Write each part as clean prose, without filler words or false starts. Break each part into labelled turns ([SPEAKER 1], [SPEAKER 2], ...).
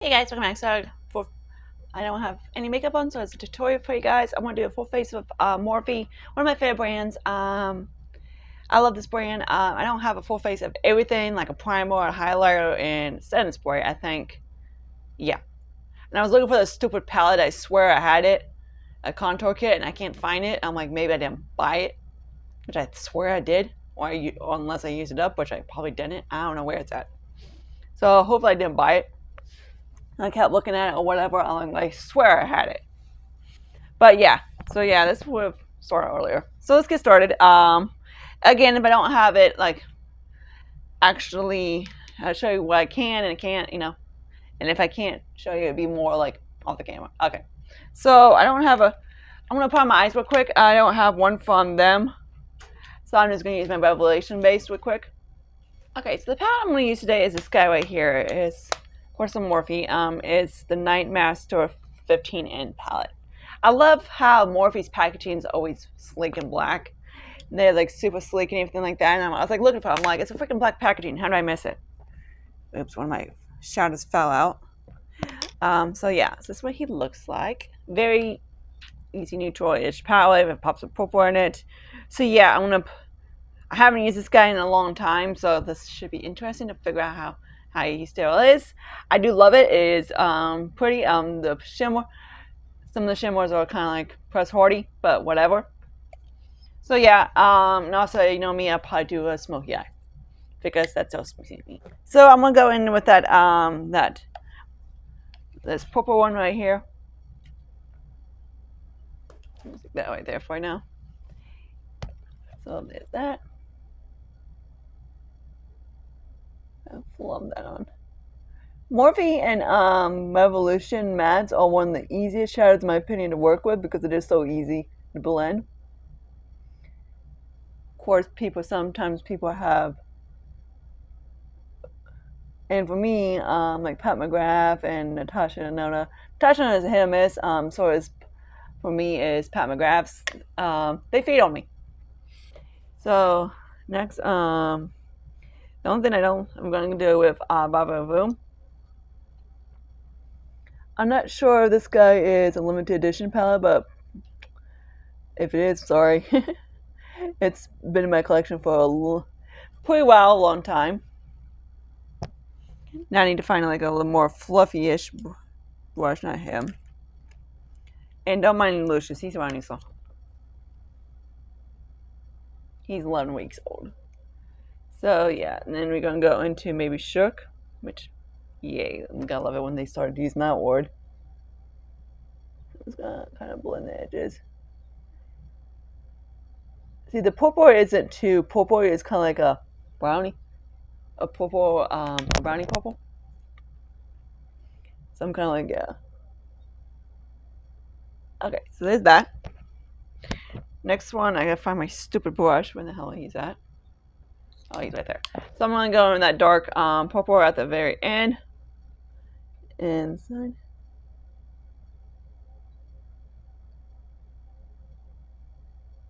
[SPEAKER 1] Hey guys, welcome back. So I don't have any makeup on, so it's a tutorial for you guys. I'm gonna do a full face of Morphe, one of my favorite brands. I love this brand. I don't have a full face of everything like a primer, a highlighter, and setting spray. I think, yeah. And I was looking for the stupid palette. I swear I had it, a contour kit, and I can't find it. I'm like, maybe I didn't buy it, which I swear I did, or unless I used it up, which I probably didn't. I don't know where it's at. So hopefully I didn't buy it. I kept looking at it or whatever. I'm like, I swear I had it. But yeah, so yeah, this would have started earlier. So let's get started. Again, if I don't have it, like, actually, I'll show you what I can and can't, And if I can't show you, it'd be more like off the camera. Okay. So I don't have a. I'm gonna put on my eyes real quick. I don't have one from them, so I'm just gonna use my Revelation base real quick. Okay, so the palette I'm gonna use today is this guy right here. It's of course a Morphe. It's the Night Master 15N palette. I love how Morphe's packaging is always sleek and black. They're like super sleek and everything like that. And I was like looking for it. I'm like, it's a freaking black packaging. How did I miss it? Oops, one of my shadows fell out. So yeah, so this is what he looks like. Very easy neutral-ish palette. It pops of purple in it. So yeah, I haven't used this guy in a long time, so this should be interesting to figure out how he still is. I do love it. It is pretty. The shimmer, some of the shimmers are kind of like press hardy, but whatever. So yeah, and also you know me, I'll probably do a smoky eye because that's so smoky to me. So I'm gonna go in with that this purple one right here. Stick that right there for now. So there's that. I'll flub that on. Morphe and Revolution mattes are one of the easiest shadows in my opinion to work with because it is so easy to blend. Of course, sometimes people have, and for me, like Pat McGrath and Natasha Nona. Natasha is a hit or miss. So is for me is Pat McGrath's. They feed on me. So next, the only thing I'm going to do with Baba Voom. I'm not sure if this guy is a limited edition palette, but if it is, sorry. It's been in my collection for a pretty while, a long time. Now I need to find like a little more fluffy-ish brush, not him. And don't mind Lucius, he's around you, so. He's 11 weeks old. So yeah, and then we're gonna go into maybe Shook, which, yay, I gotta love it when they started using that word. I'm just gonna kind of blend the edges. See, the purple isn't too purple. It's kind of like a brownie, a purple, a brownie purple. So I'm kind of like, yeah. Okay, so there's that. Next one, I gotta find my stupid brush. Where the hell is that? Oh, he's right there. So I'm gonna go in that dark purple at the very end. Inside.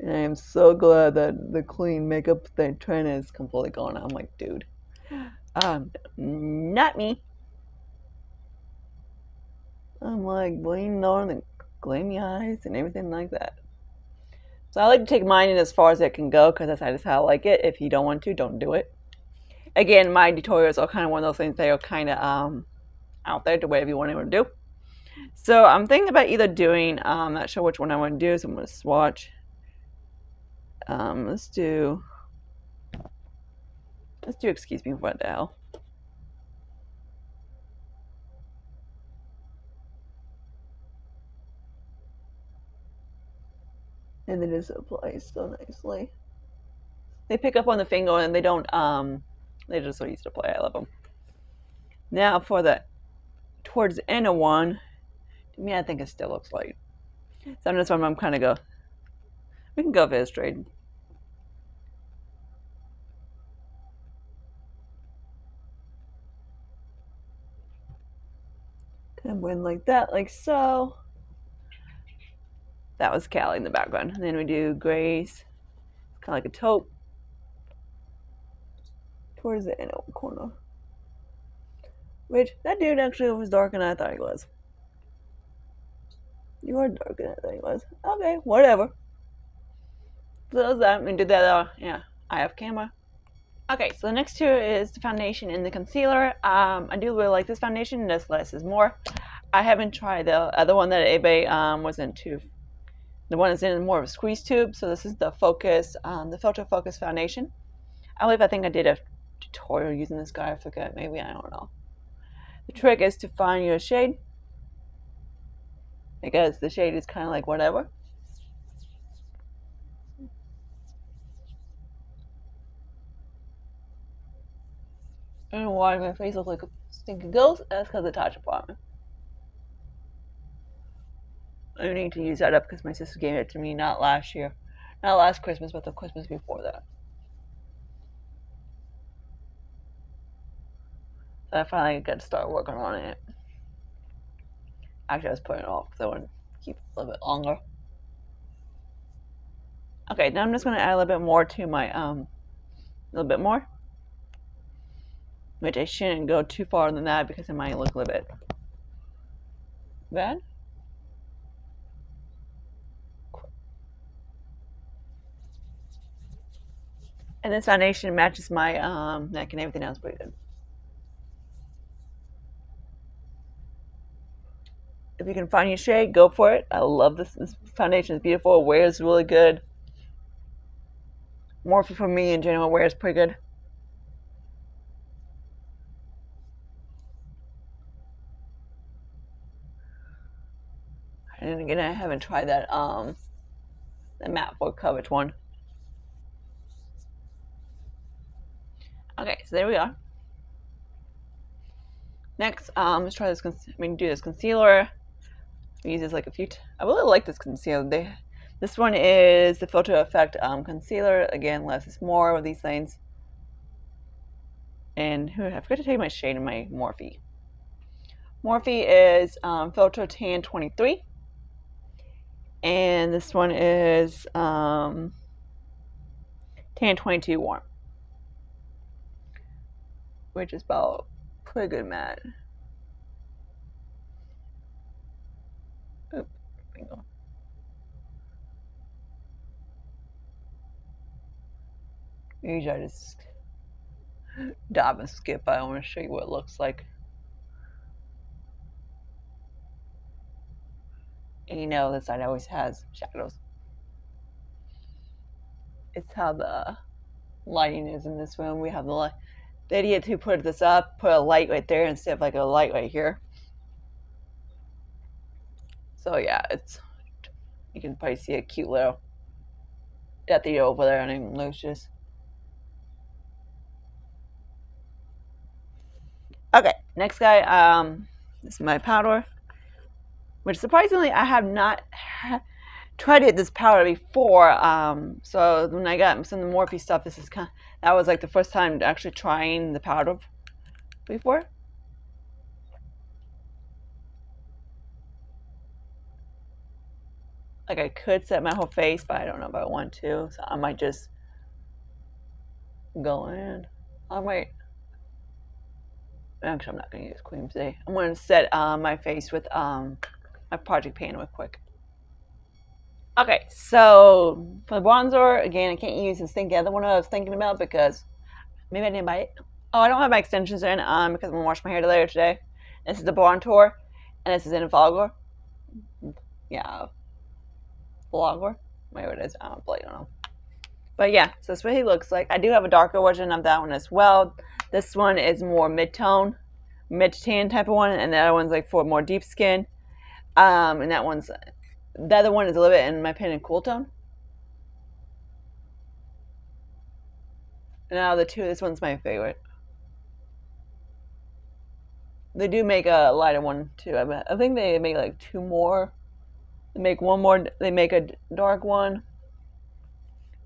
[SPEAKER 1] And I am so glad that the clean makeup trend is completely gone. I'm like, dude, not me. I'm like bleeding on and gleamy eyes and everything like that. So I like to take mine in as far as it can go because that's just how I like it. If you don't want to, don't do it. Again, my tutorials are kind of one of those things that are kind of out there to whatever you want to do. So I'm thinking about either doing, I'm not sure which one I want to do, so I'm going to swatch. Let's do excuse me, what the hell. And it just applies so nicely. They pick up on the finger and they don't, they're just so easy to apply. I love them. Now for the towards the inner one, to me I think it still looks light. So I'm just I'm kind of go, we can go for this straight. Kind of blend like that, like so. That was Callie in the background. And then we do grays, kind of like a taupe, towards the inner corner. Which, that dude actually was darker than I thought he was. You are darker than I thought he was. Okay, whatever. So that was that. We did that, yeah, I have camera. Okay, so the next two is the foundation and the concealer. I do really like this foundation. This less is more. I haven't tried the other one that eBay was in too. The one that's in more of a squeeze tube. So this is the Focus, the Filter Focus foundation. I think I did a tutorial using this guy. I forget. Maybe, I don't know. The trick is to find your shade, because the shade is kind of like whatever. And why my face looks like a stinking ghost? That's because of the touch apartment. I need to use that up because my sister gave it to me not last year. Not last Christmas, but the Christmas before that. So I finally got to start working on it. Actually, I was putting it off because I wanted to keep it a little bit longer. Okay, now I'm just going to add a little bit more to my, a little bit more. Which I shouldn't go too far than that because it might look a little bit bad. And this foundation matches my neck and everything else pretty good. If you can find your shade, go for it. I love this. This foundation is beautiful. It wears really good. Morphe for me in general wears pretty good. And again, I haven't tried that the matte for coverage one. Okay, so there we are. Next, let's try this. We can do this concealer. We use this like a few. I really like this concealer. This one is the Photo Effect concealer. Again, less is more with these things. And I forgot to tell you my shade in my Morphe. Morphe is Filter Tan 23. And this one is Tan 22 Warm. Which is about pretty good matte. Oop, bingo. Usually I just dab and skip. I want to show you what it looks like. And you know this side always has shadows. It's how the lighting is in this room. We have the light. The idiot who put this up put a light right there instead of like a light right here. So yeah, you can probably see a cute little Deathy over there named Lucius. Okay, next guy. This is my powder, which surprisingly I have not tried this powder before. So when I got some of the Morphe stuff, that was like the first time actually trying the powder before. Like I could set my whole face, but I don't know if I want to. So I might just go in. I might. Actually, I'm not going to use cream today. I'm going to set my face with my Project Pan real quick. Okay, so for the bronzer, again, I can't use this other one I was thinking about because maybe I didn't buy it. Oh, I don't have my extensions in because I'm going to wash my hair later today. This is the Bronzer, and this is in a Vlogger. Yeah, Vlogger. Whatever it is, I don't know. But yeah, so that's what he looks like. I do have a darker version of that one as well. This one is more mid-tone, mid-tan type of one, and the other one's like for more deep skin. And the other one is a little bit, in my opinion, cool tone. Now this one's my favorite. They do make a lighter one too. I think they make like two more. They make one more. They make a dark one,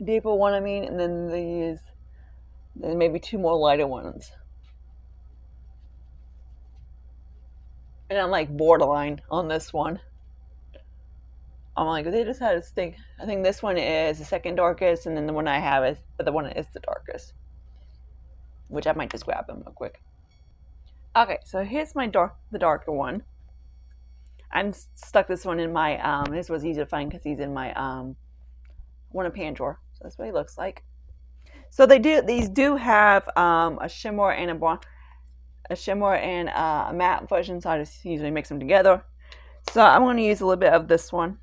[SPEAKER 1] deeper one. I mean, and then they maybe two more lighter ones. And I'm like borderline on this one. I'm like, they just had to think. I think this one is the second darkest, and then the one I have is the one that is the darkest. Which I might just grab them real quick. Okay, so here's my the darker one. I'm stuck this one in my this was easy to find because he's in my one of pan drawer. So that's what he looks like. So these do have a shimmer and a matte version, so I just usually mix them together. So I'm going to use a little bit of this one.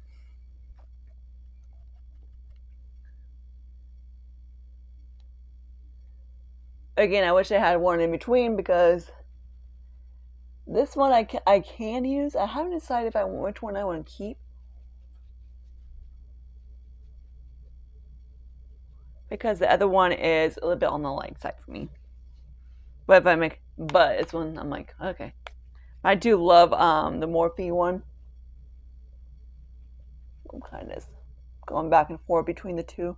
[SPEAKER 1] Again, I wish I had one in between because this one I can use. I haven't decided which one I want to keep. Because the other one is a little bit on the light side for me. But it's one I'm like, okay. I do love the Morphe one. I'm kind of going back and forth between the two.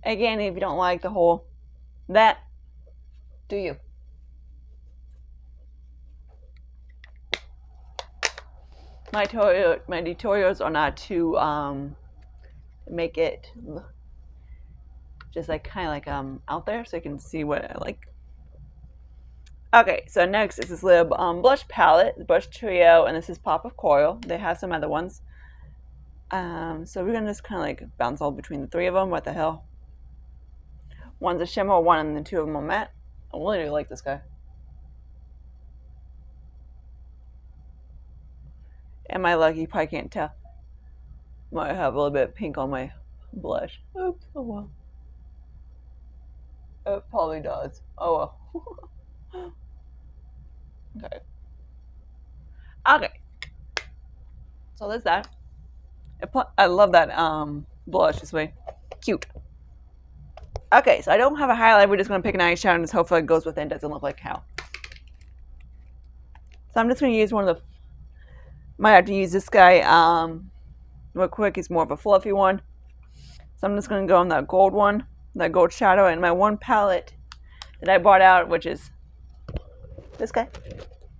[SPEAKER 1] Again, if you don't like the whole that, do you? My tutorials are not to make it just like kind of like out there so you can see what I like. Okay, so next is this little blush palette, Blush Trio, and this is Pop of Coral. They have some other ones. So we're gonna just kind of like bounce all between the three of them. What the hell? One's a shimmer, one and the two of them are matte. I really like this guy. Am I lucky? You probably can't tell. Might have a little bit of pink on my blush. Oops, oh well. It probably does. Oh well. Okay. Okay. So there's that. I love that blush this way. Cute. Okay, so I don't have a highlight. We're just going to pick an eyeshadow and just hopefully it goes with it and doesn't look like hell. So I'm just going to use one of the... Might have to use this guy real quick. It's more of a fluffy one. So I'm just going to go on that gold one. That gold shadow. And my one palette that I brought out, which is this guy.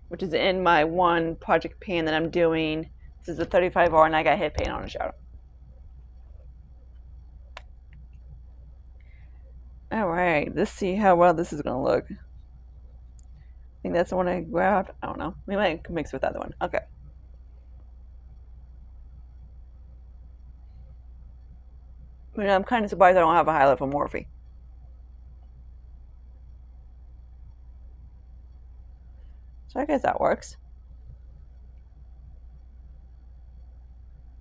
[SPEAKER 1] Which is in my one project pan that I'm doing. This is a 35R and I got hit paint on a shadow. Alright, let's see how well this is going to look. I think that's the one I grabbed. I don't know. We might mix with that one. Okay. I mean, I'm kind of surprised I don't have a highlight for Morphe. So I guess that works.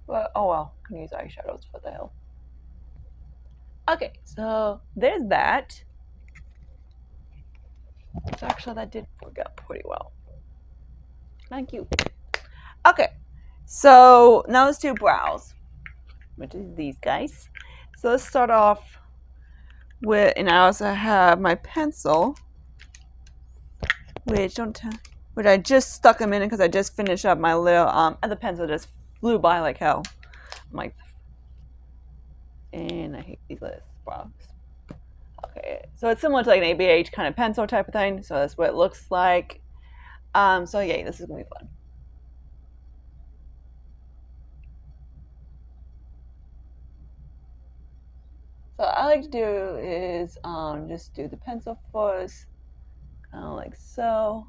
[SPEAKER 1] But, oh well. Can use eyeshadows. What the hell. Okay, so there's that. So actually that did work out pretty well. Thank you. Okay, so now let's do brows, which is these guys. So let's start off with, and I also have my pencil, which I just stuck them in because I just finished up my little other pencil just flew by like hell. I'm like, and I hate these little brows. Okay, so it's similar to like an ABH kind of pencil type of thing. So that's what it looks like. So yeah, this is gonna be fun. So what I like to do is just do the pencil first, kind of like so.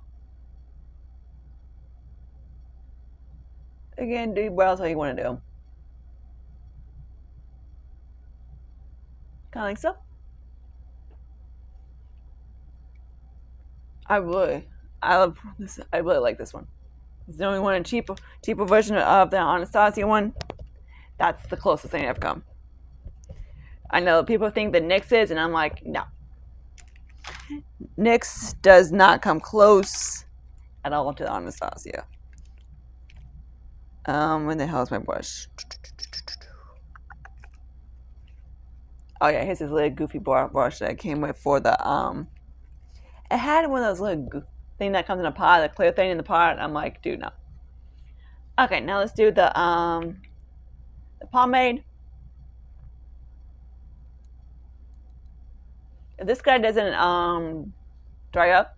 [SPEAKER 1] Again, do your brows how you want to do. Kind of like so. I love this. I really like this one. It's the only one, a cheaper version of the Anastasia one. That's the closest thing I've come. I know people think that NYX is, and I'm like, no. NYX does not come close at all to the Anastasia. When the hell is my brush? Oh yeah, here's this little goofy brush that I came with for the it had one of those little thing that comes in a pot, the clear thing in the pot. I'm like, dude, no. Okay, now let's do the pomade. If this guy doesn't dry up,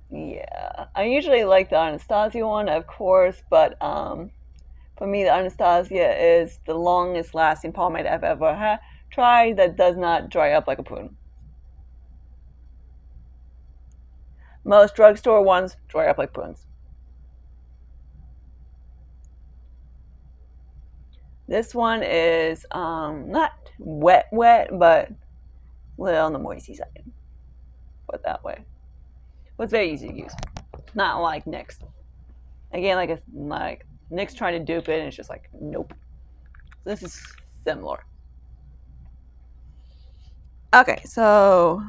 [SPEAKER 1] yeah, I usually like the Anastasia one, of course, but for me, the Anastasia is the longest lasting pomade I've ever tried that does not dry up like a prune. Most drugstore ones dry up like prunes. This one is not wet, but a little on the moisty side. Put it that way. But it's very easy to use. Not like NYX. Again, like NYX trying to dupe it, and it's just like nope. This is similar. Okay, so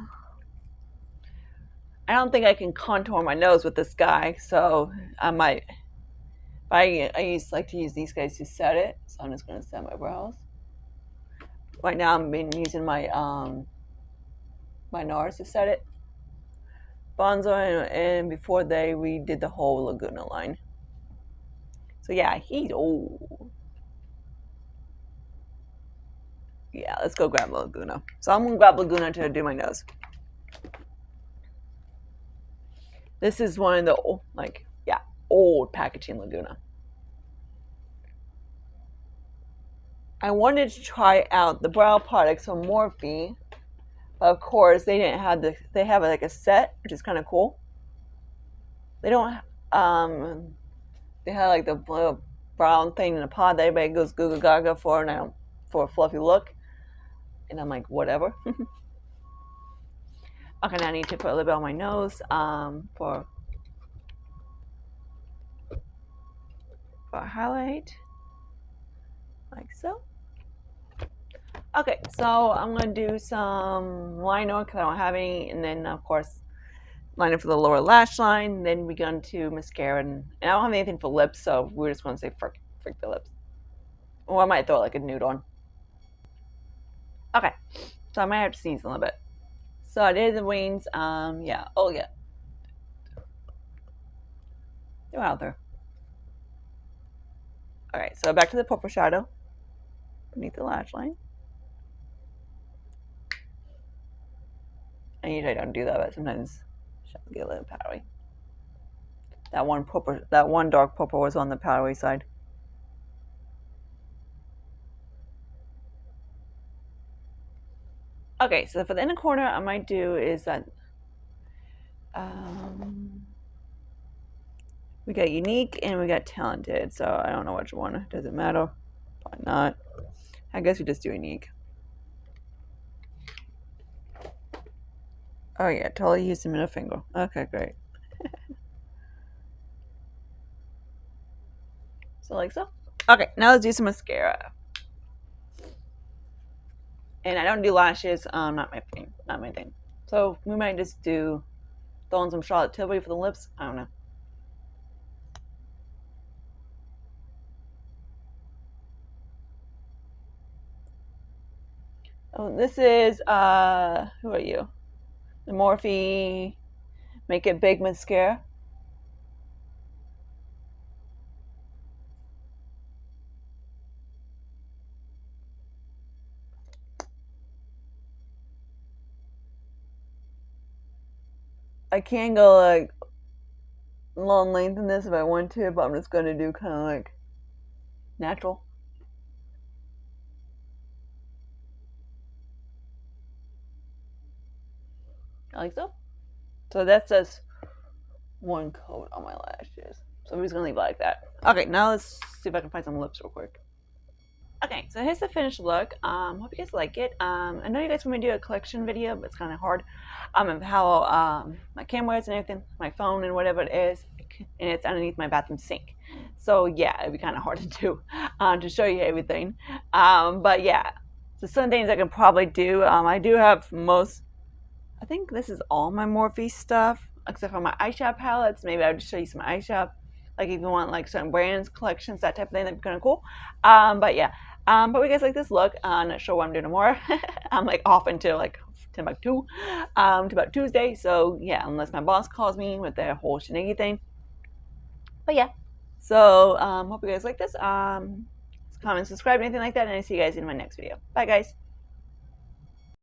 [SPEAKER 1] I don't think I can contour my nose with this guy, so I might. I like to use these guys to set it, so I'm just going to set my brows. Right now, I'm using my my NARS to set it. Bonzo, and before we did the whole Laguna line. So yeah, he's old. Yeah, let's go grab Laguna. So I'm gonna grab Laguna to do my nose. This is one of the old packaging Laguna. I wanted to try out the brow products from Morphe, but of course they didn't have they have like a set, which is kind of cool. They don't they had like the little brown thing in a pod that everybody goes Google Gaga for now for a fluffy look. And I'm like, whatever. Okay, now I need to put a little bit on my nose for highlight, like so. Okay, so I'm going to do some liner because I don't have any, and then of course liner for the lower lash line. Then we're going to mascara, and I don't have anything for lips, so we're just going to say frick the lips. Or I might throw like a nude on. Okay, so I might have to sneeze a little bit. So I did the wings. Yeah. Oh yeah. They're out there. Alright, so back to the purple shadow beneath the lash line. I usually don't do that, but sometimes shadows get a little powdery. That one dark purple was on the powdery side. Okay, so for the inner corner, I might do is that we got unique and we got talented. So I don't know which one. Does it matter? Probably not. I guess we just do unique. Oh yeah, totally use the middle finger. Okay, great. So like so. Okay, now let's do some mascara. And I don't do lashes. Not my thing. So we might just do throw in some Charlotte Tilbury for the lips. I don't know. Oh, this is who are you? The Morphe Make It Big mascara. I can go like long length in this if I want to, but I'm just gonna do kind of like natural. Like so. So that's just one coat on my lashes. So I'm just gonna leave it like that. Okay, now let's see if I can find some lips real quick. Okay, so here's the finished look. Hope you guys like it. I know you guys want me to do a collection video, but it's kind of hard. Of how my camera is and everything, my phone and whatever it is, and it's underneath my bathroom sink. So yeah, it'd be kind of hard to do to show you everything. But yeah, so some things I can probably do. I do have most. I think this is all my Morphe stuff, except for my eyeshadow palettes. Maybe I'll just show you some eyeshadow. Like if you want like certain brands, collections, that type of thing, that'd be kind of cool. But yeah. But we guys like this look. I'm not sure what I'm doing tomorrow. I'm like off until like Timbuktu, to about Tuesday. So yeah, unless my boss calls me with their whole shenanigans thing. But yeah. So hope you guys like this. Comment, subscribe, anything like that, and I see you guys in my next video. Bye guys.